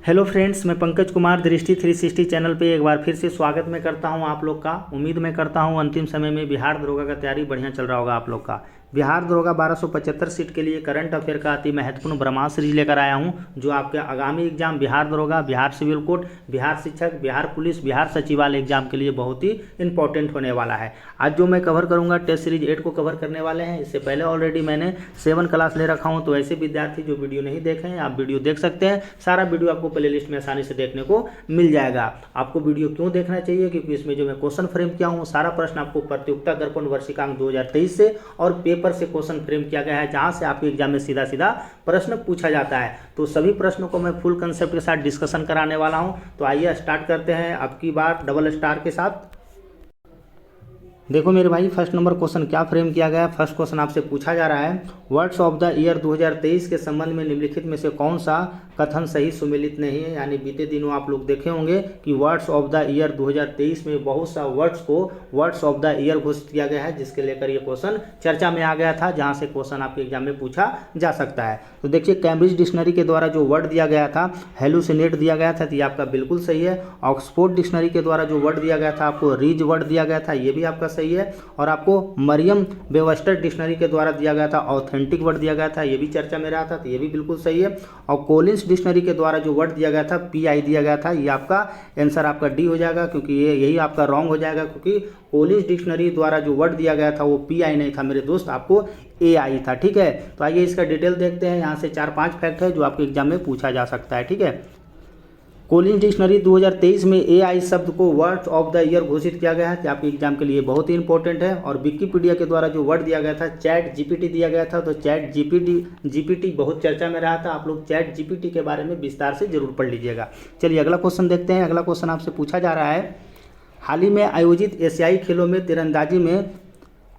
Hello friends, मैं पंकज कुमार दृष्टि 360 channel पे एक बार फिर से स्वागत मैं करता हूं आप लोग का। उम्मीद मैं करता हूं अंतिम समय में बिहार दरोगा का तैयारी बढ़िया चल रहा होगा आप लोग का। बिहार दरोगा 1275 सीट के लिए करंट अफेयर का अति महत्वपूर्ण ब्रह्मास्त्र सीरीज लेकर आया हूं, जो आपके आगामी एग्जाम बिहार दरोगा, बिहार सिविल कोर्ट, बिहार शिक्षक, बिहार पुलिस, बिहार सचिवालय एग्जाम के लिए बहुत ही इंपॉर्टेंट होने वाला है। आज जो मैं कवर करूंगा टेस्ट सीरीज 8 को कवर करने वाले हैं। इससे पहले ऑलरेडी मैंने 7 क्लास ले रखा हूं, तो ऐसे विद्यार्थी जो वीडियो नहीं देखे हैं आप वीडियो देख सकते हैं। सारा वीडियो आपको प्लेलिस्ट में आसानी से देखने को मिल जाएगा। आपको वीडियो क्यों देखना चाहिए, क्योंकि इसमें जो मैं क्वेश्चन फ्रेम किया हूँ सारा प्रश्न आपको प्रतियोगिता दर्पण वर्षिकांक 2023 से और पेपर से क्वेश्चन फ्रेम किया गया है, जहां से आपके एग्जाम में सीधा सीधा प्रश्न पूछा जाता है। तो सभी प्रश्नों को मैं फुल कंसेप्ट के साथ डिस्कशन कराने वाला हूं। तो आइए स्टार्ट करते हैं अब की बार डबल स्टार के साथ। देखो मेरे भाई, फर्स्ट नंबर क्वेश्चन क्या फ्रेम किया गया है। फर्स्ट क्वेश्चन आपसे पूछा जा रहा है, वर्ड्स ऑफ द ईयर 2023 के संबंध में निम्नलिखित में से कौन सा कथन सही सुमेलित नहीं है। यानी बीते दिनों आप लोग देखे होंगे कि वर्ड्स ऑफ द ईयर 2023 में बहुत सा वर्ड्स को वर्ड्स ऑफ द ईयर घोषित किया गया है, जिसके लेकर ये क्वेश्चन चर्चा में आ गया था, जहां से क्वेश्चन आपके एग्जाम में पूछा जा सकता है। तो देखिए, कैम्ब्रिज डिक्शनरी के द्वारा जो वर्ड दिया गया था हेलुसिनेट दिया गया था, तो ये आपका बिल्कुल सही है। ऑक्सफोर्ड डिक्शनरी के द्वारा जो वर्ड दिया गया था आपको रिज वर्ड दिया गया था, ये भी आपका सही है। और आपको मरियम वेबस्टर डिक्शनरी के द्वारा दिया गया था ऑथेंटिक वर्ड दिया गया था, ये भी चर्चा में रहा था, तो ये भी बिल्कुल सही है। और कोलिंस डिक्शनरी के द्वारा जो वर्ड दिया गया था पीआई दिया गया था, ये आपका आंसर आपका डी हो जाएगा, क्योंकि ये यही आपका रॉन्ग हो जाएगा, क्योंकि कोलिंस डिक्शनरी द्वारा जो वर्ड दिया गया था वो पीआई नहीं था मेरे दोस्त, आपको एआई था। ठीक है, तो आइए इसका डिटेल देखते हैं। यहाँ से 4-5 फैक्ट है जो आपके एग्जाम में पूछा जा सकता है। ठीक है, कोलिंस डिक्शनरी 2023 में एआई शब्द को वर्ड्स ऑफ द ईयर घोषित किया गया है, कि आपके एग्जाम के लिए बहुत ही इंपॉर्टेंट है। और विकिपीडिया के द्वारा जो वर्ड दिया गया था चैट जीपीटी दिया गया था, तो चैट जीपीटी बहुत चर्चा में रहा था। आप लोग चैट जीपीटी के बारे में विस्तार से जरूर पढ़ लीजिएगा। चलिए अगला क्वेश्चन देखते हैं। अगला क्वेश्चन आपसे पूछा जा रहा है, हाल ही में आयोजित एशियाई खेलों में तीरंदाजी में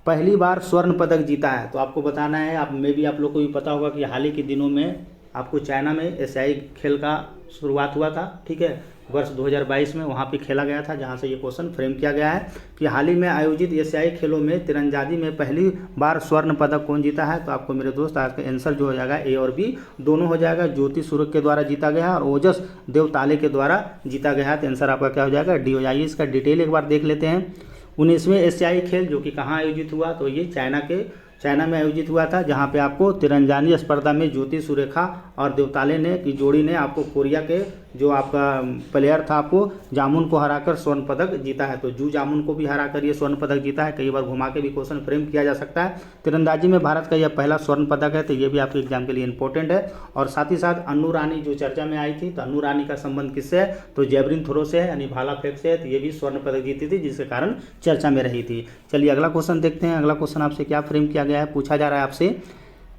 पहली बार स्वर्ण पदक जीता है। तो आपको बताना है, आप में भी आप लोग को भी पता होगा कि हाल ही के दिनों में आपको चाइना में एशियाई खेल का शुरुआत हुआ था। ठीक है, वर्ष 2022 में वहाँ पे खेला गया था, जहाँ से ये क्वेश्चन फ्रेम किया गया है कि हाल ही में आयोजित एशियाई खेलों में तीरंदाजी में पहली बार स्वर्ण पदक कौन जीता है। तो आपको मेरे दोस्त आज का आंसर जो हो जाएगा ए और बी दोनों हो जाएगा। ज्योति सूरज के द्वारा जीता गया और ओजस देवताले के द्वारा जीता गया है, तो आंसर आपका क्या हो जाएगा, डी हो जाएगी। इसका डिटेल एक बार देख लेते हैं। 19वें एशियाई खेल जो कि कहाँ आयोजित हुआ, तो ये चाइना में आयोजित हुआ था, जहां पे आपको तीरंदाजी स्पर्धा में ज्योति सुरेखा और देवताले ने की जोड़ी ने आपको कोरिया के जो आपका प्लेयर था आपको जामुन को हराकर स्वर्ण पदक जीता है। तो जू जामुन को भी हराकर ये स्वर्ण पदक जीता है। कई बार घुमा के भी क्वेश्चन फ्रेम किया जा सकता है। तीरंदाजी में भारत का यह पहला स्वर्ण पदक है, तो ये भी आपके एग्जाम के लिए इंपॉर्टेंट है। और साथ ही साथ अन्नू रानी जो चर्चा में आई थी, तो अन्नू रानी का संबंध किससे है, तो जेवलिन थ्रो से है, यानी भाला फेंक से है, तो ये भी स्वर्ण पदक जीती थी, जिसके कारण चर्चा में रही थी। चलिए अगला क्वेश्चन देखते हैं। अगला क्वेश्चन आपसे क्या फ्रेम किया गया है, पूछा जा रहा है आपसे,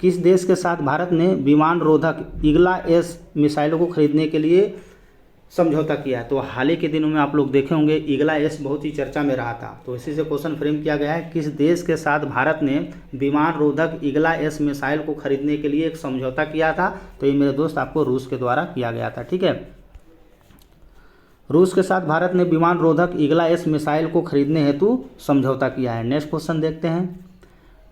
किस देश के साथ भारत ने विमान रोधक ईगला एस मिसाइलों को खरीदने के लिए समझौता किया है। तो हाल ही के दिनों में आप लोग देखे होंगे ईगला एस बहुत ही चर्चा में रहा था, तो इसी से क्वेश्चन फ्रेम किया गया है, किस देश के साथ भारत ने विमान रोधक ईगला एस मिसाइल को खरीदने के लिए एक समझौता किया था। तो ये मेरे दोस्त आपको रूस के द्वारा किया गया था। ठीक है, रूस के साथ भारत ने विमान रोधक ईगला एस मिसाइल को खरीदने हेतु समझौता किया है। नेक्स्ट क्वेश्चन देखते हैं।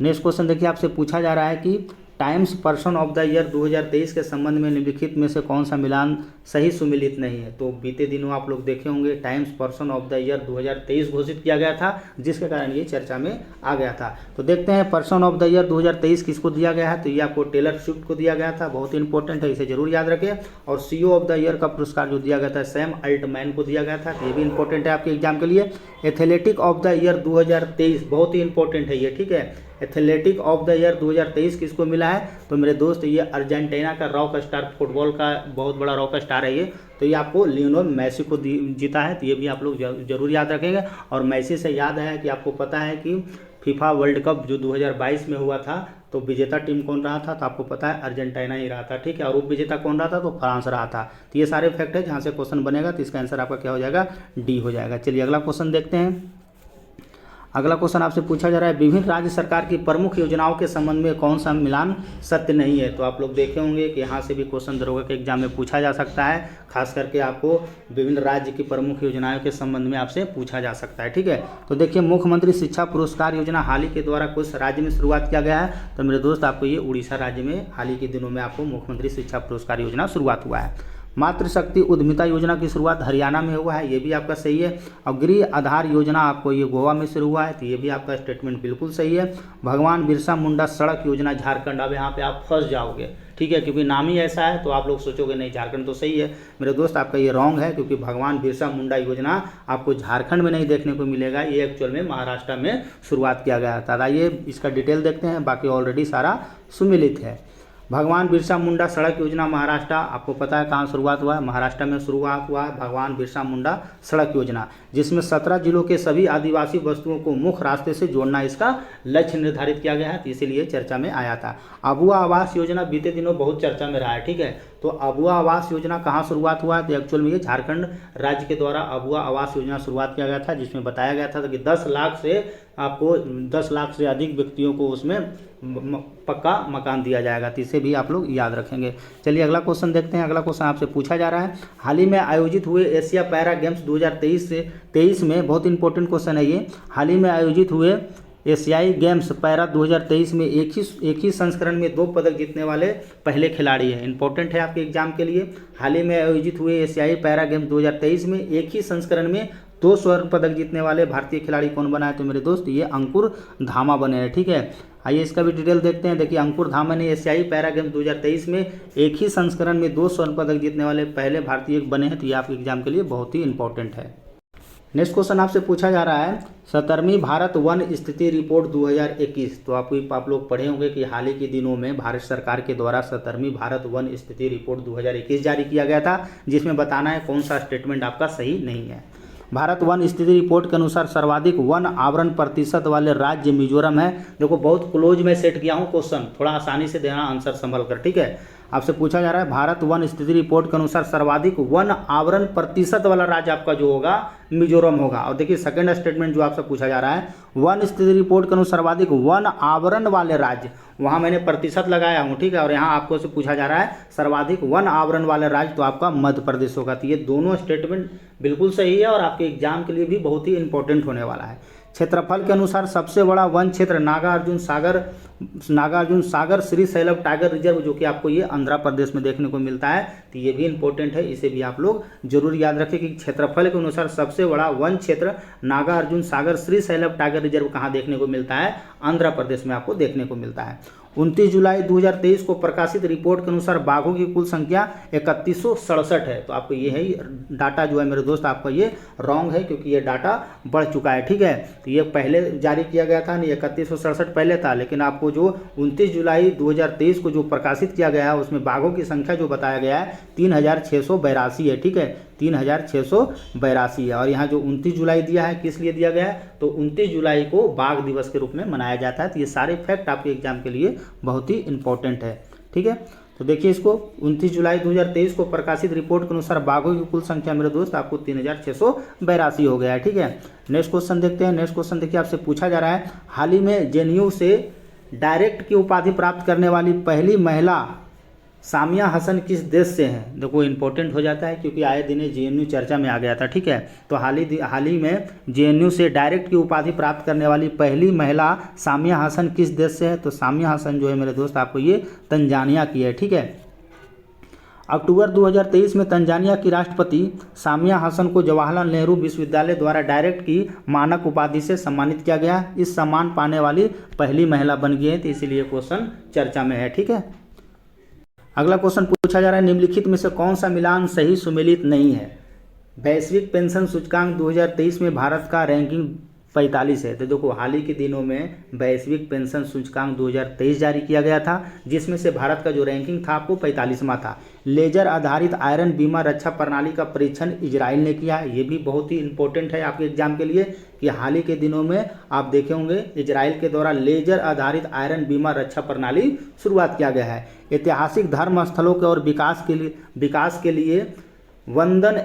नेक्स्ट क्वेश्चन देखिए, आपसे पूछा जा रहा है कि times person of the year 2023 के संबंध में निम्नलिखित में से कौन सा मिलान सही सुमेलित नहीं है। तो बीते दिनों आप लोग देखे होंगे times person of the year 2023 घोषित किया गया था, जिसके कारण ये चर्चा में आ गया था। तो देखते हैं पर्सन ऑफ द ईयर 2023 किसको दिया गया है, तो ये आपको टेलर स्विफ्ट को दिया गया था, बहुत ही इंपॉर्टेंट है, इसे जरूर याद रखें। और सीईओ ऑफ द ईयर का पुरस्कार जो दिया गया था सैम अल्टमैन को दिया गया था, तो ये भी इंपॉर्टेंट है आपके एग्जाम के लिए। एथलेटिक ऑफ द ईयर 2023 बहुत ही इंपॉर्टेंट है ये। ठीक है, एथलेटिक ऑफ द ईयर 2023 किसको मिला है, तो मेरे दोस्त ये अर्जेंटीना का रॉक स्टार, फुटबॉल का बहुत बड़ा रॉक स्टार है ये, तो ये आपको लियोनेल मेसी को जीता है। तो ये भी आप लोग जरूर याद रखेंगे। और मेसी से याद है कि आपको पता है कि फीफा वर्ल्ड कप जो 2022 में हुआ था, तो विजेता टीम कौन रहा था, तो आपको पता है अर्जेंटीना ही रहा था। ठीक है, और उप विजेता कौन रहा था, तो फ्रांस रहा था। तो ये सारे फैक्ट है जहाँ से क्वेश्चन बनेगा, तो इसका आंसर आपका क्या हो जाएगा, डी हो जाएगा। चलिए अगला क्वेश्चन देखते हैं। अगला क्वेश्चन आपसे पूछा जा रहा है, विभिन्न राज्य सरकार की प्रमुख योजनाओं के संबंध में कौन सा मिलान सत्य नहीं है। तो आप लोग देखे होंगे कि यहाँ से भी क्वेश्चन दरोगा के एग्जाम में पूछा जा सकता है, खास करके आपको विभिन्न राज्य की प्रमुख योजनाओं के संबंध में आपसे पूछा जा सकता है। ठीक है, तो देखिए मुख्यमंत्री शिक्षा पुरस्कार योजना हाल ही के द्वारा कुछ राज्य में शुरुआत किया गया है। तो मेरे दोस्त आपको ये उड़ीसा राज्य में हाल ही के दिनों में आपको मुख्यमंत्री शिक्षा पुरस्कार योजना शुरुआत हुआ है। मातृशक्ति उद्यमिता योजना की शुरुआत हरियाणा में हुआ है, ये भी आपका सही है। और गृह आधार योजना आपको ये गोवा में शुरू हुआ है, तो ये भी आपका स्टेटमेंट बिल्कुल सही है। भगवान बिरसा मुंडा सड़क योजना झारखंड, अब यहाँ पे आप फंस जाओगे, ठीक है, क्योंकि नाम ही ऐसा है तो आप लोग सोचोगे नहीं झारखंड तो सही है। मेरे दोस्त आपका ये रॉन्ग है, क्योंकि भगवान बिरसा मुंडा योजना आपको झारखंड में नहीं देखने को मिलेगा, ये एक्चुअल में महाराष्ट्र में शुरुआत किया गया था। आइए इसका डिटेल देखते हैं, बाकी ऑलरेडी सारा सुमिलित है। भगवान बिरसा मुंडा सड़क योजना महाराष्ट्र, आपको पता है कहाँ शुरुआत हुआ है, महाराष्ट्र में शुरुआत हुआ है भगवान बिरसा मुंडा सड़क योजना, जिसमें 17 जिलों के सभी आदिवासी वस्तुओं को मुख्य रास्ते से जोड़ना इसका लक्ष्य निर्धारित किया गया है, तो इसीलिए चर्चा में आया था। अबुआ आवास योजना बीते दिनों बहुत चर्चा में रहा है, ठीक है, तो अबुआ आवास योजना कहाँ शुरुआत हुआ है, तो एक्चुअल में ये झारखंड राज्य के द्वारा अबुआ आवास योजना शुरुआत किया गया था, जिसमें बताया गया था कि 10 लाख से आपको 10 लाख से अधिक व्यक्तियों को उसमें पक्का मकान दिया जाएगा, तो इसे भी आप लोग याद रखेंगे। चलिए अगला क्वेश्चन देखते हैं। अगला क्वेश्चन आपसे पूछा जा रहा है, हाल ही में आयोजित हुए एशिया पैरा गेम्स 2023 में, बहुत इंपॉर्टेंट क्वेश्चन है ये, हाल ही में आयोजित हुए एशियाई गेम्स पैरा 2023 में एक ही संस्करण में 2 पदक जीतने वाले पहले खिलाड़ी हैं। इंपॉर्टेंट है आपके एग्जाम के लिए। हाल ही में आयोजित हुए एशियाई पैरा गेम्स 2023 में एक ही संस्करण में 2 स्वर्ण पदक जीतने वाले भारतीय खिलाड़ी कौन बना है, तो मेरे दोस्त ये अंकुर धामा बने हैं, ठीक है। आइए इसका भी डिटेल देखते हैं। देखिए अंकुर धामा ने एशियाई पैरा गेम्स 2023 में एक ही संस्करण में 2 स्वर्ण पदक जीतने वाले पहले भारतीय बने हैं, तो ये आपके एग्जाम के लिए बहुत ही इंपॉर्टेंट है। नेक्स्ट क्वेश्चन आपसे पूछा जा रहा है, 17वीं भारत वन स्थिति रिपोर्ट 2021, तो आप लोग पढ़े होंगे कि हाल ही के दिनों में भारत सरकार के द्वारा 17वीं भारत वन स्थिति रिपोर्ट 2021 जारी किया गया था, जिसमें बताना है कौन सा स्टेटमेंट आपका सही नहीं है। भारत वन स्थिति रिपोर्ट के अनुसार सर्वाधिक वन आवरण प्रतिशत वाले राज्य मिजोरम है। देखो बहुत क्लोज में सेट किया हूँ क्वेश्चन, थोड़ा आसानी से देना आंसर संभल कर, ठीक है। आपसे पूछा जा रहा है भारत वन स्थिति रिपोर्ट के अनुसार सर्वाधिक वन आवरण प्रतिशत वाला राज्य आपका जो होगा मिजोरम होगा। और देखिए सेकंड स्टेटमेंट जो आपसे पूछा जा रहा है, वन स्थिति रिपोर्ट के अनुसार सर्वाधिक वन आवरण वाले राज्य, वहां मैंने प्रतिशत लगाया हूं, ठीक है, और यहाँ आपको से पूछा जा रहा है सर्वाधिक वन आवरण वाले राज्य, तो आपका मध्य प्रदेश होगा। तो ये दोनों स्टेटमेंट बिल्कुल सही है और आपके एग्जाम के लिए भी बहुत ही इंपॉर्टेंट होने वाला है। क्षेत्रफल के अनुसार सबसे बड़ा वन क्षेत्र नागार्जुन सागर श्री सैलव टाइगर रिजर्व, जो कि आपको ये आंध्र प्रदेश में देखने को मिलता है, तो ये भी इंपॉर्टेंट है, इसे भी आप लोग जरूर याद रखें कि क्षेत्रफल के अनुसार सबसे बड़ा वन क्षेत्र नागार्जुन सागर श्री सैलव टाइगर रिजर्व कहाँ देखने को मिलता है, आंध्र प्रदेश में आपको देखने को मिलता है। 29 जुलाई 2023 को प्रकाशित रिपोर्ट के अनुसार बाघों की कुल संख्या 3167 है, तो आपको ये है डाटा जो है मेरे दोस्त आपका ये रॉन्ग है, क्योंकि ये डाटा बढ़ चुका है, ठीक है। तो ये पहले जारी किया गया था नहीं, 3167 पहले था, लेकिन आपको जो 29 जुलाई 2023 को जो प्रकाशित किया गया है उसमें बाघों की संख्या जो बताया गया है 3682 है, ठीक है, 3682 है। और यहाँ जो 29 जुलाई दिया है किस लिए दिया गया है, तो 29 जुलाई को बाघ दिवस के रूप में मनाया जाता है। तो ये सारे फैक्ट आपके एग्जाम के लिए बहुत ही इंपॉर्टेंट है, ठीक है। तो देखिए इसको 29 जुलाई 2023 को प्रकाशित रिपोर्ट के अनुसार बाघों की कुल संख्या मेरे दोस्त आपको 3682 हो गया है, ठीक है। नेक्स्ट क्वेश्चन देखते हैं। नेक्स्ट क्वेश्चन देखिए आपसे पूछा जा रहा है, हाल ही में जेएनयू से डायरेक्ट की उपाधि प्राप्त करने वाली पहली महिला सामिया हसन किस देश से हैं। देखो इंपॉर्टेंट हो जाता है, क्योंकि आए दिन जेएनयू चर्चा में आ गया था, ठीक है। तो हाल ही में जेएनयू से डायरेक्ट की उपाधि प्राप्त करने वाली पहली महिला सामिया हसन किस देश से है, तो सामिया हसन जो है मेरे दोस्त आपको ये तंजानिया की है, ठीक है। अक्टूबर 2023 में तंजानिया की राष्ट्रपति सामिया हसन को जवाहरलाल नेहरू विश्वविद्यालय द्वारा डायरेक्ट की मानक उपाधि से सम्मानित किया गया। इस सम्मान पाने वाली पहली महिला बन गई है, तो इसीलिए क्वेश्चन चर्चा में है, ठीक है। अगला क्वेश्चन पूछा जा रहा है, निम्नलिखित में से कौन सा मिलान सही सुमेलित नहीं है। वैश्विक पेंशन सूचकांक 2023 में भारत का रैंकिंग 45 है। तो देखो हाल ही के दिनों में वैश्विक पेंशन सूचकांक 2023 जारी किया गया था, जिसमें से भारत का जो रैंकिंग था आपको 45वां था। लेजर आधारित आयरन बीमा रक्षा प्रणाली का परीक्षण इजराइल ने किया है। ये भी बहुत ही इंपॉर्टेंट है आपके एग्जाम के लिए कि हाल ही के दिनों में आप देखे होंगे इजराइल के द्वारा लेजर आधारित आयरन बीमा रक्षा प्रणाली शुरुआत किया गया है। ऐतिहासिक धर्म स्थलों के और विकास के लिए वंदन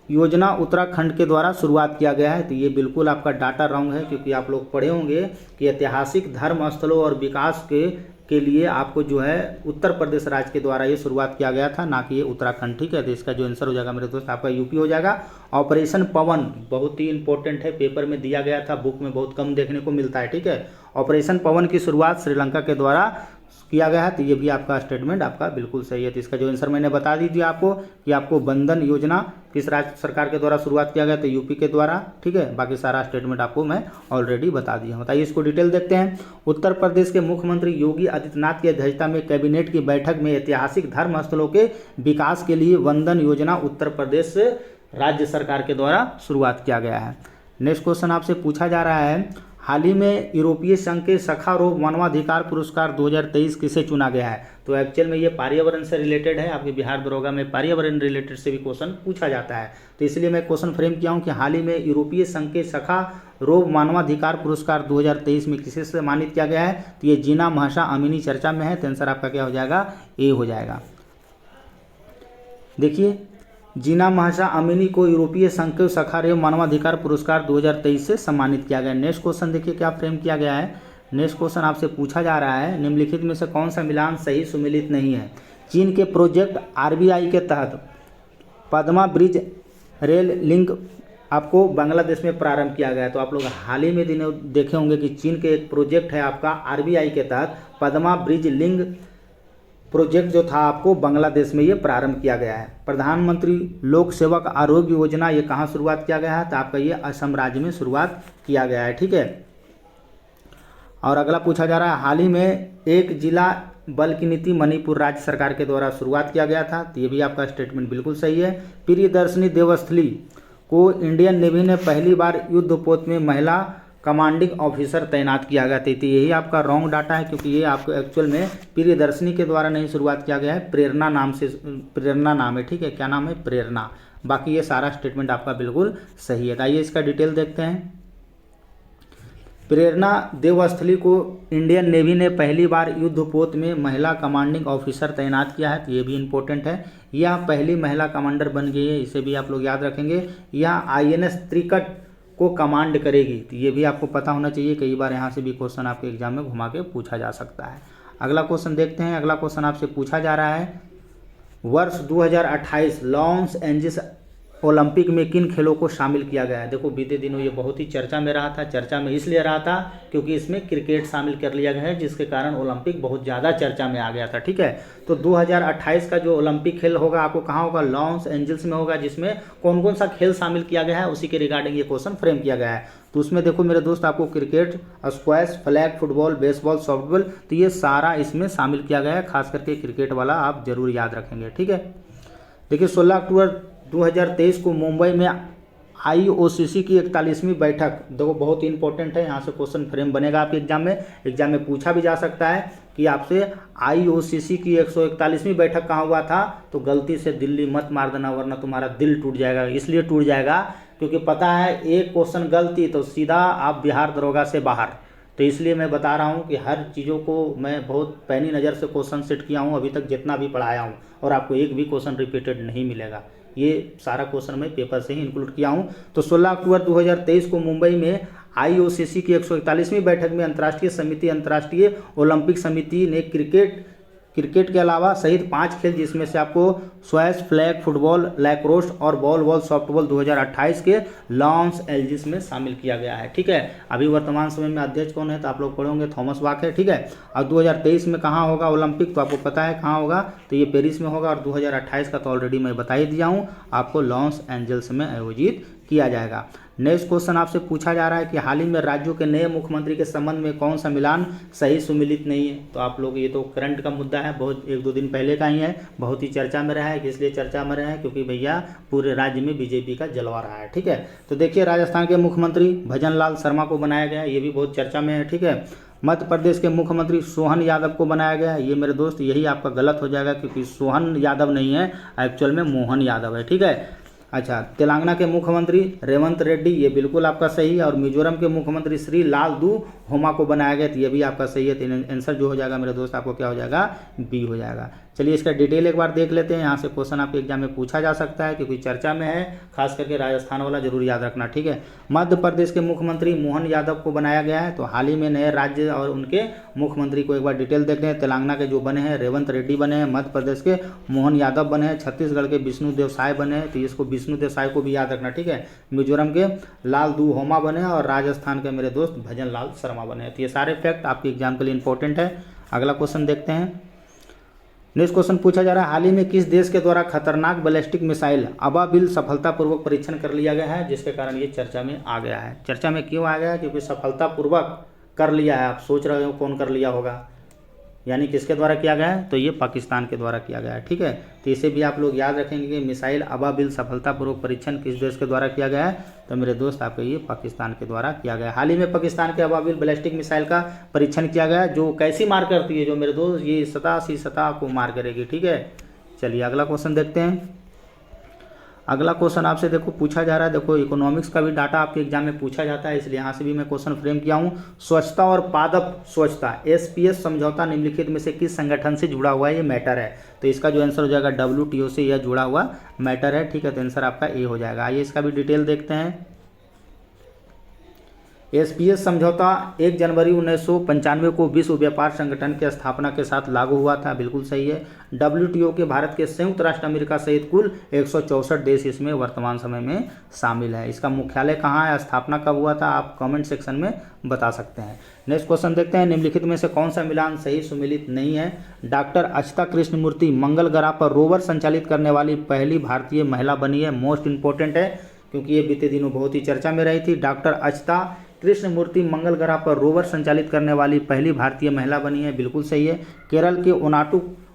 योजना उत्तराखंड के द्वारा शुरुआत किया गया है। तो ये बिल्कुल आपका डाटा रॉन्ग है, क्योंकि आप लोग पढ़े होंगे कि ऐतिहासिक धर्म स्थलों और विकास के लिए आपको जो है उत्तर प्रदेश राज्य के द्वारा ये शुरुआत किया गया था, ना कि ये उत्तराखंड, ठीक है। तो इसका जो आंसर हो जाएगा मेरे दोस्त आपका यूपी हो जाएगा। ऑपरेशन पवन बहुत ही इंपॉर्टेंट है, पेपर में दिया गया था, बुक में बहुत कम देखने को मिलता है, ठीक है। ऑपरेशन पवन की शुरुआत श्रीलंका के द्वारा किया गया है, तो ये भी आपका स्टेटमेंट आपका बिल्कुल सही है। तो इसका जो आंसर मैंने बता दी थी आपको कि आपको बंधन योजना किस राज्य सरकार के द्वारा शुरुआत किया गया, तो यूपी के द्वारा, ठीक है। बाकी सारा स्टेटमेंट आपको मैं ऑलरेडी बता दिया। बताइए इसको डिटेल देखते हैं। उत्तर प्रदेश के मुख्यमंत्री योगी आदित्यनाथ की अध्यक्षता में कैबिनेट की बैठक में ऐतिहासिक धर्म स्थलों के विकास के लिए वंदन योजना उत्तर प्रदेश राज्य सरकार के द्वारा शुरुआत किया गया है। नेक्स्ट क्वेश्चन आपसे पूछा जा रहा है, हाल ही में यूरोपीय संघ के सखारोव मानवाधिकार पुरस्कार 2023 किसे चुना गया है। तो एक्चुअल में ये पर्यावरण से रिलेटेड है। आपके बिहार दरोगा में पर्यावरण रिलेटेड से भी क्वेश्चन पूछा जाता है, तो इसलिए मैं क्वेश्चन फ्रेम किया हूँ कि हाल ही में यूरोपीय संघ के सखारोव मानवाधिकार पुरस्कार 2023 में किसे सम्मानित किया गया है। तो ये जीना महसा अमीनी चर्चा में है, तो आंसर आपका क्या हो जाएगा, ए हो जाएगा। देखिए जीना महसा अमीनी को यूरोपीय संघ के सखारेव मानवाधिकार पुरस्कार 2023 से सम्मानित किया गया। नेक्स्ट क्वेश्चन देखिए क्या फ्रेम किया गया है। नेक्स्ट क्वेश्चन आपसे पूछा जा रहा है, निम्नलिखित में से कौन सा मिलान सही सुमेलित नहीं है। चीन के प्रोजेक्ट आरबीआई के तहत पद्मा ब्रिज रेल लिंक आपको बांग्लादेश में प्रारंभ किया गया है। तो आप लोग हाल ही में दिनों देखे होंगे कि चीन के एक प्रोजेक्ट है आपका आरबीआई के तहत पद्मा ब्रिज लिंक प्रोजेक्ट जो था आपको बांग्लादेश में ये प्रारंभ किया गया है। प्रधानमंत्री लोक सेवक आरोग्य योजना ये कहाँ शुरुआत किया गया है, तो आपका ये असम राज्य में शुरुआत किया गया है, ठीक है। और अगला पूछा जा रहा है, हाल ही में एक जिला बल की नीति मणिपुर राज्य सरकार के द्वारा शुरुआत किया गया था। तो ये भी आपका स्टेटमेंट बिल्कुल सही है। प्रियदर्शनी देवस्थली को इंडियन नेवी ने पहली बार युद्धपोत में महिला कमांडिंग ऑफिसर तैनात किया गया था। तो यही आपका रॉन्ग डाटा है, क्योंकि ये आपको एक्चुअल में प्रियदर्शनी के द्वारा नहीं शुरुआत किया गया है, प्रेरणा नाम से, प्रेरणा नाम है, ठीक है। क्या नाम है, प्रेरणा। बाकी ये सारा स्टेटमेंट आपका बिल्कुल सही है। आइए इसका डिटेल देखते हैं। प्रेरणा देवस्थली को इंडियन नेवी ने पहली बार युद्धपोत में महिला कमांडिंग ऑफिसर तैनात किया है, तो ये भी इंपॉर्टेंट है। यह पहली महिला कमांडर बन गई है, इसे भी आप लोग याद रखेंगे। यह INS त्रिकट को कमांड करेगी, तो ये भी आपको पता होना चाहिए। कई बार यहाँ से भी क्वेश्चन आपके एग्जाम में घुमा के पूछा जा सकता है। अगला क्वेश्चन देखते हैं। अगला क्वेश्चन आपसे पूछा जा रहा है, वर्ष 2028 लॉस एंजिल्स ओलंपिक में किन खेलों को शामिल किया गया है। देखो बीते दिनों ये बहुत ही चर्चा में रहा था। चर्चा में इसलिए रहा था क्योंकि इसमें क्रिकेट शामिल कर लिया गया है, जिसके कारण ओलंपिक बहुत ज़्यादा चर्चा में आ गया था, ठीक है। तो 2028 का जो ओलंपिक खेल होगा आपको कहाँ होगा, लॉस एंजिल्स में होगा, जिसमें कौन कौन सा खेल शामिल किया गया है उसी के रिगार्डिंग ये क्वेश्चन फ्रेम किया गया है। तो उसमें देखो मेरे दोस्त आपको cricket, squash, flag football, baseball, softball, तो ये सारा इसमें शामिल किया गया है। खास करके क्रिकेट वाला आप जरूर याद रखेंगे, ठीक है। देखिए 16 अक्टूबर 2023 को मुंबई में IOCC की 41वीं बैठक, देखो बहुत ही इंपॉर्टेंट है, यहाँ से क्वेश्चन फ्रेम बनेगा आपके एग्जाम में पूछा भी जा सकता है कि आपसे IOCC की 141वीं बैठक कहाँ हुआ था। तो गलती से दिल्ली मत मार देना, वरना तुम्हारा दिल टूट जाएगा। इसलिए टूट जाएगा क्योंकि पता है एक क्वेश्चन गलती तो सीधा आप बिहार दरोगा से बाहर। तो इसलिए मैं बता रहा हूँ कि हर चीज़ों को मैं बहुत पैनी नज़र से क्वेश्चन सेट किया हूँ अभी तक जितना भी पढ़ाया हूँ, और आपको एक भी क्वेश्चन रिपीटेड नहीं मिलेगा। ये सारा क्वेश्चन मैं पेपर से ही इंक्लूड किया हूँ। तो 16 अक्टूबर 2023 को मुंबई में IOCC की 141वीं बैठक में अंतर्राष्ट्रीय ओलंपिक समिति ने क्रिकेट के अलावा सहित 5 खेल, जिसमें से आपको स्क्वैश, फ्लैग फुटबॉल, लैक्रोस और बॉल सॉफ्टबॉल 2028 के लॉस एंजिल्स में शामिल किया गया है, ठीक है। अभी वर्तमान समय में अध्यक्ष कौन है, तो आप लोग पढ़ोगे थॉमस बाक है, ठीक है। और 2023 में कहाँ होगा ओलंपिक, तो आपको पता है कहाँ होगा, तो ये पेरिस में होगा। और 2028 का तो ऑलरेडी मैं बता ही दिया हूँ आपको, लॉस एंजिल्स में आयोजित किया जाएगा। नेक्स्ट क्वेश्चन आपसे पूछा जा रहा है कि हाल ही में राज्यों के नए मुख्यमंत्री के संबंध में कौन सा मिलान सही सुमिलित नहीं है। तो आप लोग, ये तो करंट का मुद्दा है, बहुत 1-2 दिन पहले का ही है, बहुत ही चर्चा में रहा है। इसलिए चर्चा में रहा है क्योंकि भैया पूरे राज्य में बीजेपी का जलवा रहा है, ठीक है। तो देखिए राजस्थान के मुख्यमंत्री भजन लाल शर्मा को बनाया गया, ये भी बहुत चर्चा में है, ठीक है। मध्य प्रदेश के मुख्यमंत्री सोहन यादव को बनाया गया, ये मेरे दोस्त यही आपका गलत हो जाएगा क्योंकि सोहन यादव नहीं है, एक्चुअल में मोहन यादव है, ठीक है। अच्छा, तेलंगाना के मुख्यमंत्री रेवंत रेड्डी, ये बिल्कुल आपका सही है। और मिजोरम के मुख्यमंत्री श्री लालदू होमा को बनाया गया, तो ये भी आपका सही है। तो आंसर जो हो जाएगा मेरे दोस्त आपको क्या हो जाएगा, बी हो जाएगा। चलिए इसका डिटेल एक बार देख लेते हैं। यहाँ से क्वेश्चन आपके एग्जाम में पूछा जा सकता है क्योंकि चर्चा में है, खास करके राजस्थान वाला जरूर याद रखना, ठीक है। मध्य प्रदेश के मुख्यमंत्री मोहन यादव को बनाया गया है। तो हाल ही में नए राज्य और उनके मुख्यमंत्री को एक बार डिटेल देख लें। तेलंगाना के जो बने हैं रेवंत रेड्डी बने हैं, मध्य प्रदेश के मोहन यादव बने हैं, छत्तीसगढ़ के विष्णु देव साय बने हैं, तो इसको विष्णु देव साय को भी याद रखना, ठीक है। मिजोरम के लालदू होमा बने हैं और राजस्थान के मेरे दोस्त भजन लाल शर्मा बने हैं। तो ये सारे फैक्ट आपके एग्जाम के लिए इंपॉर्टेंट है। अगला क्वेश्चन देखते हैं। नेक्स्ट क्वेश्चन पूछा जा रहा है, हाल ही में किस देश के द्वारा खतरनाक बैलिस्टिक मिसाइल अबाबिल सफलतापूर्वक परीक्षण कर लिया गया है, जिसके कारण ये चर्चा में आ गया है। चर्चा में क्यों आ गया है? क्योंकि सफलतापूर्वक कर लिया है। आप सोच रहे हो कौन कर लिया होगा, यानी किसके द्वारा किया गया है? तो ये पाकिस्तान के द्वारा किया गया है। ठीक है, तो इसे भी आप लोग याद रखेंगे कि मिसाइल अबाबिल सफलतापूर्वक परीक्षण किस देश के द्वारा किया गया है? तो मेरे दोस्त आपको ये पाकिस्तान के द्वारा किया गया है। हाल ही में पाकिस्तान के अबाबिल बैलिस्टिक मिसाइल का परीक्षण किया गया है, जो कैसी मार करती है? जो मेरे दोस्त ये सतह को मार करेगी। ठीक है, चलिए अगला क्वेश्चन देखते हैं। अगला क्वेश्चन आपसे देखो पूछा जा रहा है, देखो इकोनॉमिक्स का भी डाटा आपके एग्जाम में पूछा जाता है, इसलिए यहाँ से भी मैं क्वेश्चन फ्रेम किया हूँ। स्वच्छता और पादप स्वच्छता SPS समझौता निम्नलिखित में से किस संगठन से जुड़ा हुआ है? ये मैटर है, तो इसका जो आंसर हो जाएगा WTO से यह जुड़ा हुआ मैटर है। ठीक है, तो आंसर आपका ए हो जाएगा। आइए इसका भी डिटेल देखते हैं। SPS समझौता 1 जनवरी 1995 को विश्व व्यापार संगठन की स्थापना के साथ लागू हुआ था। बिल्कुल सही है। WTO के भारत के संयुक्त राष्ट्र अमेरिका सहित कुल 164 देश इसमें वर्तमान समय में शामिल है। इसका मुख्यालय कहाँ है, स्थापना कब हुआ था, आप कमेंट सेक्शन में बता सकते हैं। नेक्स्ट क्वेश्चन देखते हैं, निम्नलिखित में से कौन सा मिलान सही सुमेलित नहीं है? डॉक्टर अच्युता कृष्णमूर्ति मंगल ग्रह पर रोवर संचालित करने वाली पहली भारतीय महिला बनी है। मोस्ट इंपॉर्टेंट है क्योंकि ये बीते दिनों बहुत ही चर्चा में रही थी। डॉक्टर अच्युता कृष्णमूर्ति मंगल ग्रह पर रोवर संचालित करने वाली पहली भारतीय महिला बनी है। बिल्कुल सही है। केरल के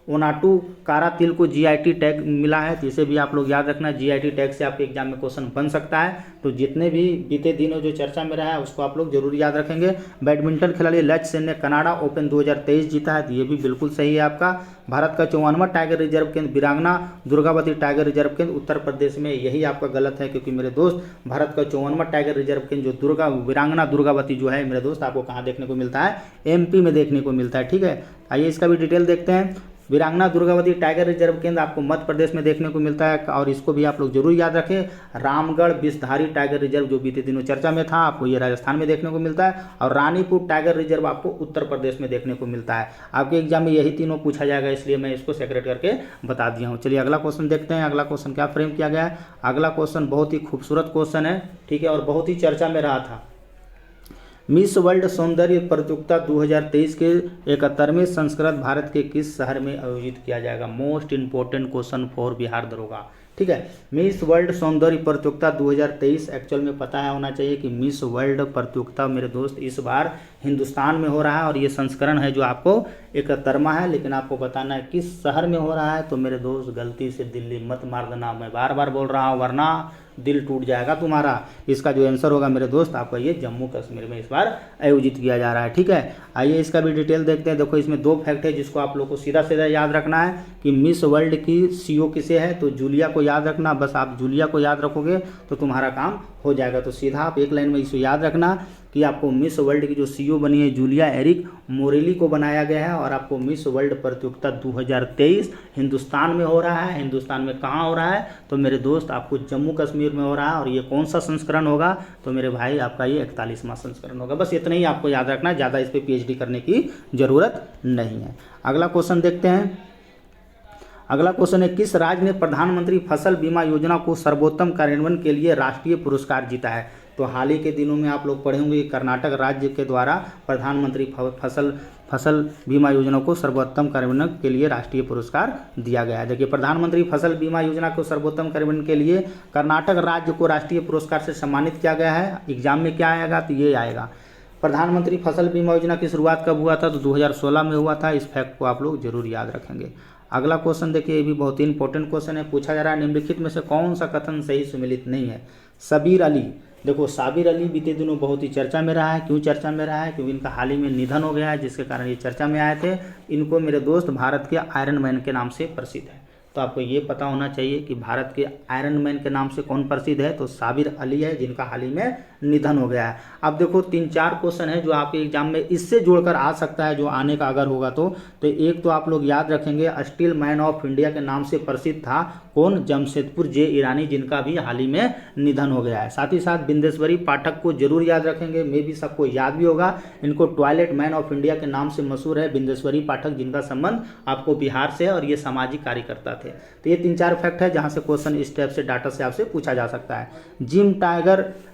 ओनाटू कारातिल को GIT टैग मिला है, तो इसे भी आप लोग याद रखना। GIT टैग से आपके एग्जाम में क्वेश्चन बन सकता है। तो जितने भी बीते दिनों जो चर्चा में रहा है उसको आप लोग जरूर याद रखेंगे। बैडमिंटन खिलाड़ी लक्ष्य सेन ने कनाडा ओपन 2023 जीता है, तो ये भी बिल्कुल सही है आपका। भारत का 54वां टाइगर रिजर्व केंद्र वीरांगना दुर्गावती टाइगर रिजर्व केंद्र उत्तर प्रदेश में, यही आपका गलत है, क्योंकि मेरे दोस्त भारत का 54वां टाइगर रिजर्व केंद्र जो वीरांगना दुर्गावती जो है मेरे दोस्त आपको कहाँ देखने को मिलता है? MP में देखने को मिलता है। ठीक है, आइए इसका भी डिटेल देखते हैं। वीरांगना दुर्गावती टाइगर रिजर्व केंद्र आपको मध्य प्रदेश में देखने को मिलता है, और इसको भी आप लोग जरूर याद रखें। रामगढ़ विषधारी टाइगर रिजर्व जो बीते दिनों चर्चा में था, आपको ये राजस्थान में देखने को मिलता है, और रानीपुर टाइगर रिजर्व आपको उत्तर प्रदेश में देखने को मिलता है। आपके एग्जाम में यही तीनों पूछा जाएगा, इसलिए मैं इसको सेपरेट करके बता दिया हूँ। चलिए अगला क्वेश्चन देखते हैं। अगला क्वेश्चन क्या फ्रेम किया गया है? अगला क्वेश्चन बहुत ही खूबसूरत क्वेश्चन है, ठीक है, और बहुत ही चर्चा में रहा था। मिस वर्ल्ड सौंदर्य प्रतियोगिता 2023 के 71वें संस्करण भारत के किस शहर में आयोजित किया जाएगा? Most important question for Bihar दरोगा। ठीक है, मिस वर्ल्ड सौंदर्य प्रतियोगिता 2023 एक्चुअल में पता है होना चाहिए कि मिस वर्ल्ड प्रतियोगिता मेरे दोस्त इस बार हिंदुस्तान में हो रहा है, और ये संस्करण है जो आपको 71वां है, लेकिन आपको बताना है किस शहर में हो रहा है। तो मेरे दोस्त गलती से दिल्ली मत मार देना, मैं बार बार बोल रहा हूँ, वरना दिल टूट जाएगा तुम्हारा। इसका जो आंसर होगा मेरे दोस्त आपका ये जम्मू कश्मीर में इस बार आयोजित किया जा रहा है। ठीक है, आइए इसका भी डिटेल देखते हैं। देखो इसमें 2 फैक्ट है जिसको आप लोग को सीधा सीधा याद रखना है कि मिस वर्ल्ड की CEO किसे है, तो जूलिया को याद रखना। बस आप जूलिया को याद रखोगे तो तुम्हारा काम हो जाएगा। तो सीधा आप एक लाइन में इसे याद रखना कि आपको मिस वर्ल्ड की जो CEO बनी है जूलिया एरिक मोरेली को बनाया गया है, और आपको मिस वर्ल्ड प्रतियोगिता 2023 हिंदुस्तान में हो रहा है। हिंदुस्तान में कहाँ हो रहा है? तो मेरे दोस्त आपको जम्मू कश्मीर में हो रहा है। और ये कौन सा संस्करण होगा? तो मेरे भाई आपका ये 41वां संस्करण होगा। बस इतना ही आपको याद रखना है, ज़्यादा इस पर PhD करने की जरूरत नहीं है। अगला क्वेश्चन देखते हैं। अगला क्वेश्चन है, किस राज्य ने प्रधानमंत्री फसल बीमा योजना को सर्वोत्तम कार्यान्वयन के लिए राष्ट्रीय पुरस्कार जीता है? तो हाल ही के दिनों में आप लोग पढ़े होंगे कि कर्नाटक राज्य के द्वारा प्रधानमंत्री फसल बीमा योजना को सर्वोत्तम कार्यान्वयन के लिए राष्ट्रीय पुरस्कार दिया गया है। देखिए, प्रधानमंत्री फसल बीमा योजना को सर्वोत्तम कार्यान्वयन के लिए कर्नाटक राज्य को राष्ट्रीय पुरस्कार से सम्मानित किया गया है। एग्जाम में क्या आएगा? तो ये आएगा। प्रधानमंत्री फसल बीमा योजना की शुरुआत कब हुआ था? तो 2016 में हुआ था। इस फैक्ट को आप लोग जरूर याद रखेंगे। अगला क्वेश्चन देखिए, ये भी बहुत ही इंपॉर्टेंट क्वेश्चन है। पूछा जा रहा है, निम्नलिखित में से कौन सा कथन सही सुमेलित नहीं है? सबीर अली, देखो साबिर अली बीते दिनों बहुत ही चर्चा में रहा है। क्यों चर्चा में रहा है? क्योंकि इनका हाल ही में निधन हो गया है, जिसके कारण ये चर्चा में आए थे। इनको मेरे दोस्त भारत के आयरन मैन के नाम से प्रसिद्ध है। तो आपको ये पता होना चाहिए कि भारत के आयरन मैन के नाम से कौन प्रसिद्ध है? तो साबिर अली है, जिनका हाल ही में निधन हो गया है। अब देखो 3-4 क्वेश्चन है जो आपके एग्जाम में इससे जोड़कर आ सकता है, जो आने का अगर होगा तो एक तो आप लोग याद रखेंगे, स्टील मैन ऑफ इंडिया के नाम से प्रसिद्ध था कौन? जमशेदपुर J ईरानी, जिनका भी हाल ही में निधन हो गया है। साथ ही साथ बिंदेश्वरी पाठक को जरूर याद रखेंगे, मे भी सबको याद भी होगा। इनको टॉयलेट मैन ऑफ इंडिया के नाम से मशहूर है बिंदेश्वरी पाठक, जिनका संबंध आपको बिहार से, और ये सामाजिक कार्यकर्ता थे। तो ये 3-4 फैक्ट है जहाँ से क्वेश्चन इस टाइप से डाटा से आपसे पूछा जा सकता है।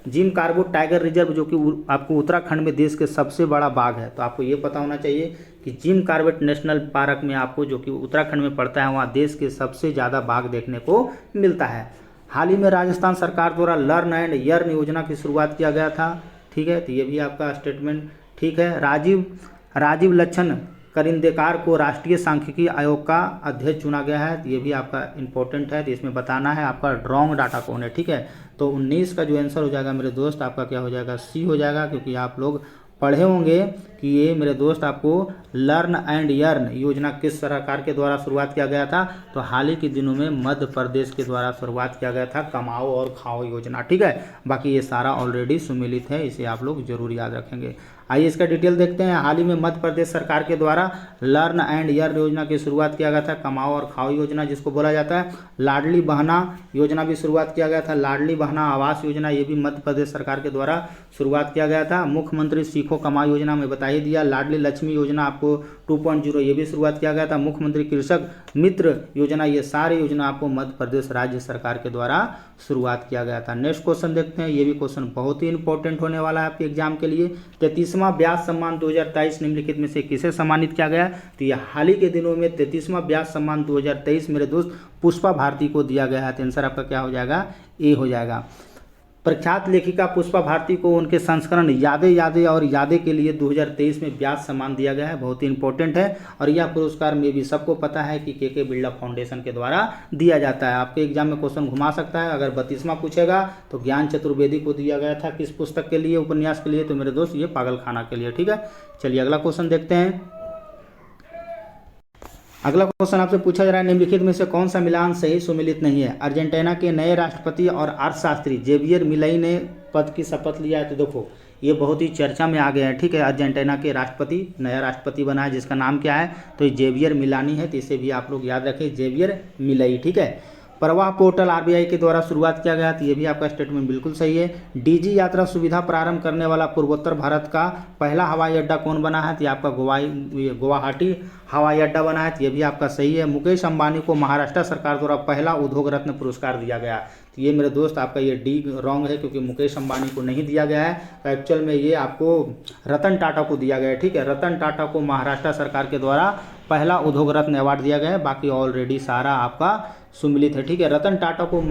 जिम कार्बो टाइगर रिजर्व जो कि आपको उत्तराखंड में देश के सबसे बड़ा बाघ है। तो आपको ये पता होना चाहिए कि जिम कॉर्बेट नेशनल पार्क में आपको, जो कि उत्तराखंड में पड़ता है, वहाँ देश के सबसे ज़्यादा बाघ देखने को मिलता है। हाल ही में राजस्थान सरकार द्वारा लर्न एंड यर्न योजना की शुरुआत किया गया था, ठीक है, तो ये भी आपका स्टेटमेंट ठीक है। राजीव लच्छन करिंदेकार को राष्ट्रीय सांख्यिकी आयोग का अध्यक्ष चुना गया है, तो ये भी आपका इंपॉर्टेंट है, तो इसमें बताना है आपका रॉन्ग डाटा कौन है, ठीक है। तो 19 का जो आंसर हो जाएगा मेरे दोस्त आपका क्या हो जाएगा, सी हो जाएगा, क्योंकि आप लोग पढ़े होंगे कि ये मेरे दोस्त आपको लर्न एंड यर्न योजना किस सरकार के द्वारा शुरुआत किया गया था, तो हाल ही के दिनों में मध्य प्रदेश के द्वारा शुरुआत किया गया था कमाओ और खाओ योजना, ठीक है। बाकी ये सारा ऑलरेडी सुमेलित है, इसे आप लोग जरूर याद रखेंगे। आइए इसका डिटेल देखते हैं। हाल ही में मध्य प्रदेश सरकार के द्वारा लर्न एंड यर्न योजना की शुरुआत किया गया था कमाओ और खाओ योजना, जिसको बोला जाता है। लाडली बहना योजना भी शुरुआत किया गया था। लाडली बहना आवास योजना, ये भी मध्य प्रदेश सरकार के द्वारा शुरुआत किया गया था। मुख्यमंत्री सीखो कमाओ योजना में बता ही दिया। लाडली लक्ष्मी योजना आपको 2.0 ये भी शुरुआत किया गया था। मुख्यमंत्री कृषक मित्र योजना, ये सारी योजना आपको मध्य प्रदेश राज्य सरकार के द्वारा शुरुआत किया गया था। नेक्स्ट क्वेश्चन देखते हैं, ये भी क्वेश्चन बहुत ही इंपॉर्टेंट होने वाला है आपके एग्जाम के लिए। 33वां व्यास सम्मान 2023 निम्नलिखित में से किसे सम्मानित किया गया, तो ये हाल ही के दिनों में 33वां व्यास सम्मान 2023 मेरे दोस्त पुष्पा भारती को दिया गया है। तो आंसर आपका क्या हो जाएगा, ए हो जाएगा। प्रख्यात लेखिका पुष्पा भारती को उनके संस्करण यादें यादें और यादें के लिए 2023 में व्यास सम्मान दिया गया है, बहुत ही इंपॉर्टेंट है। और यह पुरस्कार में भी सबको पता है कि के बिरला फाउंडेशन के द्वारा दिया जाता है। आपके एग्जाम में क्वेश्चन घुमा सकता है। अगर 32वां पूछेगा तो ज्ञान चतुर्वेदी को दिया गया था किस पुस्तक के लिए, उपन्यास के लिए, तो मेरे दोस्त ये पागलखाना के लिए, ठीक है। चलिए अगला क्वेश्चन देखते हैं। अगला क्वेश्चन आपसे पूछा जा रहा है, निम्नलिखित में से कौन सा मिलान सही सुमेलित नहीं है। अर्जेंटीना के नए राष्ट्रपति और अर्थशास्त्री जेवियर मिलई ने पद की शपथ लिया है। तो देखो ये बहुत ही चर्चा में आ गया है, ठीक है। अर्जेंटीना के राष्ट्रपति, नया राष्ट्रपति बना है, जिसका नाम क्या है, तो ये जेवियर मिलानी है, तो इसे भी आप लोग याद रखें, जेवियर मिलई, ठीक है। प्रवाह पोर्टल आरबीआई के द्वारा शुरुआत किया गया, तो ये भी आपका स्टेटमेंट बिल्कुल सही है। डीजी यात्रा सुविधा प्रारंभ करने वाला पूर्वोत्तर भारत का पहला हवाई अड्डा कौन बना है, तो ये आपका गुवाहाटी हवाई अड्डा बना है, तो ये भी आपका सही है। मुकेश अंबानी को महाराष्ट्र सरकार द्वारा पहला उद्योग रत्न पुरस्कार दिया गया, तो ये मेरे दोस्त आपका ये डी रॉन्ग है, क्योंकि मुकेश अंबानी को नहीं दिया गया है। तो एक्चुअल में ये आपको रतन टाटा को दिया गया है, ठीक है। रतन टाटा को महाराष्ट्र सरकार के द्वारा पहला उद्योग रत्न अवार्ड दिया गया है। बाकी ऑलरेडी सारा आपका सुमिलित है, ठीक है। रतन टाटा को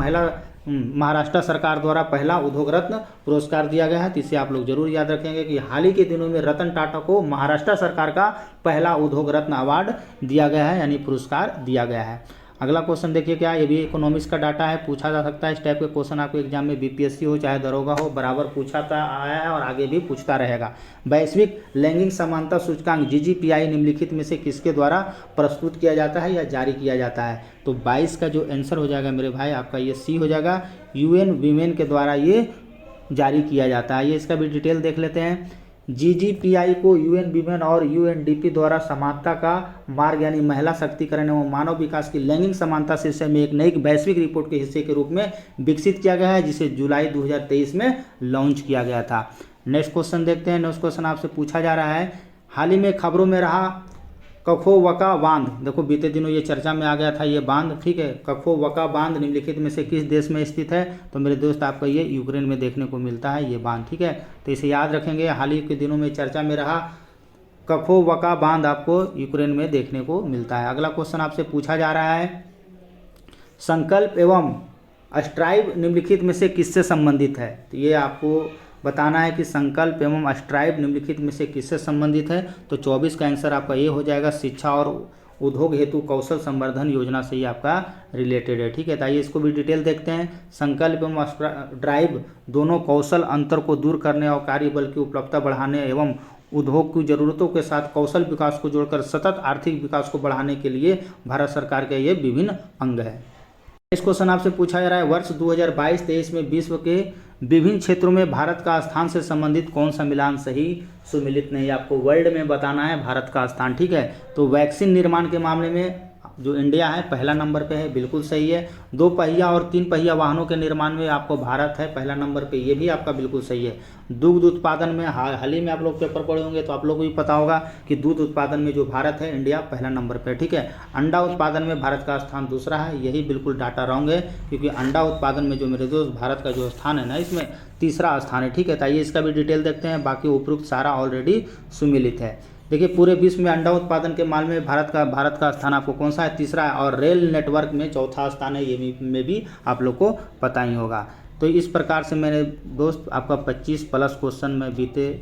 महाराष्ट्र सरकार द्वारा पहला उद्योग रत्न पुरस्कार दिया गया है, तो इसे आप लोग जरूर याद रखेंगे कि हाल ही के दिनों में रतन टाटा को महाराष्ट्र सरकार का पहला उद्योग रत्न अवार्ड दिया गया है, यानी पुरस्कार दिया गया है। अगला क्वेश्चन देखिए क्या, ये भी इकोनॉमिक्स का डाटा है, पूछा जा सकता है। इस टाइप के क्वेश्चन आपके एग्जाम में बीपीएससी हो चाहे दरोगा हो, बराबर पूछाता आया है और आगे भी पूछता रहेगा। वैश्विक लैंगिक समानता सूचकांक जीजीपीआई निम्नलिखित में से किसके द्वारा प्रस्तुत किया जाता है या जारी किया जाता है, तो 22 का जो आंसर हो जाएगा मेरे भाई आपका ये सी हो जाएगा। यूएन वीमेन के द्वारा ये जारी किया जाता है। ये इसका भी डिटेल देख लेते हैं। जीजीपीआई को यूएन वीमेन और यूएनडीपी द्वारा समानता का मार्ग यानी महिला शक्तिकरण एवं मानव विकास की लैंगिक समानता शीर्षक में एक नई वैश्विक रिपोर्ट के हिस्से के रूप में विकसित किया गया है, जिसे जुलाई 2023 में लॉन्च किया गया था। नेक्स्ट क्वेश्चन देखते हैं। नेक्स्ट क्वेश्चन आपसे पूछा जा रहा है, हाल ही में खबरों में रहा कखोवका बांध, देखो बीते दिनों ये चर्चा में आ गया था ये बांध, ठीक है। कखोवका बांध निम्नलिखित में से किस देश में स्थित है, तो मेरे दोस्त आपका ये यूक्रेन में देखने को मिलता है ये बांध, ठीक है। तो इसे याद रखेंगे, हाल ही के दिनों में चर्चा में रहा कखोवका बांध आपको यूक्रेन में देखने को मिलता है। अगला क्वेश्चन आपसे पूछा जा रहा है, संकल्प एवं स्ट्राइव निम्नलिखित में से किससे संबंधित है, तो ये आपको बताना है कि संकल्प एवं स्ट्राइव निम्नलिखित में से किससे संबंधित है, तो 24 का आंसर आपका ये हो जाएगा, शिक्षा और उद्योग हेतु कौशल संवर्धन योजना से ही आपका रिलेटेड है, ठीक है। तो आइए इसको भी डिटेल देखते हैं। संकल्प एवं ड्राइव दोनों कौशल अंतर को दूर करने और कार्यबल की उपलब्धता बढ़ाने एवं उद्योग की जरूरतों के साथ कौशल विकास को जोड़कर सतत आर्थिक विकास को बढ़ाने के लिए भारत सरकार के ये विभिन्न अंग है। इस क्वेश्चन आपसे पूछा जा रहा है, वर्ष 2022-23 में विश्व के विभिन्न क्षेत्रों में भारत का स्थान से संबंधित कौन सा मिलान सही सुमिलित नहीं, आपको वर्ल्ड में बताना है भारत का स्थान, ठीक है। तो वैक्सीन निर्माण के मामले में जो इंडिया है पहला नंबर पे है, बिल्कुल सही है। 2 पहिया और 3 पहिया वाहनों के निर्माण में आपको भारत है पहला नंबर पे, ये भी आपका बिल्कुल सही है। दूध उत्पादन में हाल ही में आप लोग पेपर पढ़े होंगे तो आप लोगों को भी पता होगा कि दूध उत्पादन में जो भारत है इंडिया पहला नंबर पे, ठीक है। अंडा उत्पादन में भारत का स्थान दूसरा है, यही बिल्कुल डाटा रॉन्ग है, क्योंकि अंडा उत्पादन में जो मेरे दोस्त भारत का जो स्थान है ना इसमें तीसरा स्थान है, ठीक है। तो आइए इसका भी डिटेल देखते हैं, बाकी उपरोक्त सारा ऑलरेडी सुमिलित है। देखिए पूरे विश्व में अंडा उत्पादन के मामले में भारत का स्थान आपको कौन सा है? तीसरा है। और रेल नेटवर्क में चौथा स्थान है, ये में भी आप लोग को पता ही होगा। तो इस प्रकार से मेरे दोस्त आपका 25 प्लस क्वेश्चन में बीते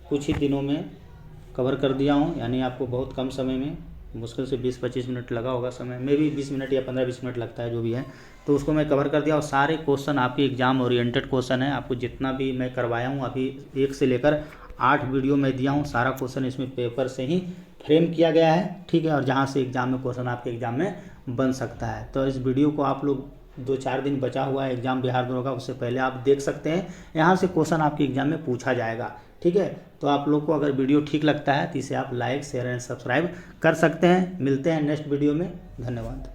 कुछ ही दिनों में कवर कर दिया हूँ, यानी आपको बहुत कम समय में, मुश्किल से 20-25 मिनट लगा होगा समय में भी, 20 मिनट या 15-20 मिनट लगता है जो भी है, तो उसको मैं कवर कर दिया। और सारे क्वेश्चन आपके एग्जाम ओरिएंटेड क्वेश्चन है। आपको जितना भी मैं करवाया हूँ अभी 1 से लेकर 8 वीडियो में दिया हूँ, सारा क्वेश्चन इसमें पेपर से ही फ्रेम किया गया है, ठीक है। और जहाँ से एग्जाम में क्वेश्चन आपके एग्जाम में बन सकता है। तो इस वीडियो को आप लोग 2-4 दिन बचा हुआ है एग्जाम बिहार दरोगा, उससे पहले आप देख सकते हैं, यहाँ से क्वेश्चन आपके एग्जाम में पूछा जाएगा, ठीक है। तो आप लोग को अगर वीडियो ठीक लगता है तो इसे आप लाइक, शेयर एंड सब्सक्राइब कर सकते हैं। मिलते हैं नेक्स्ट वीडियो में, धन्यवाद।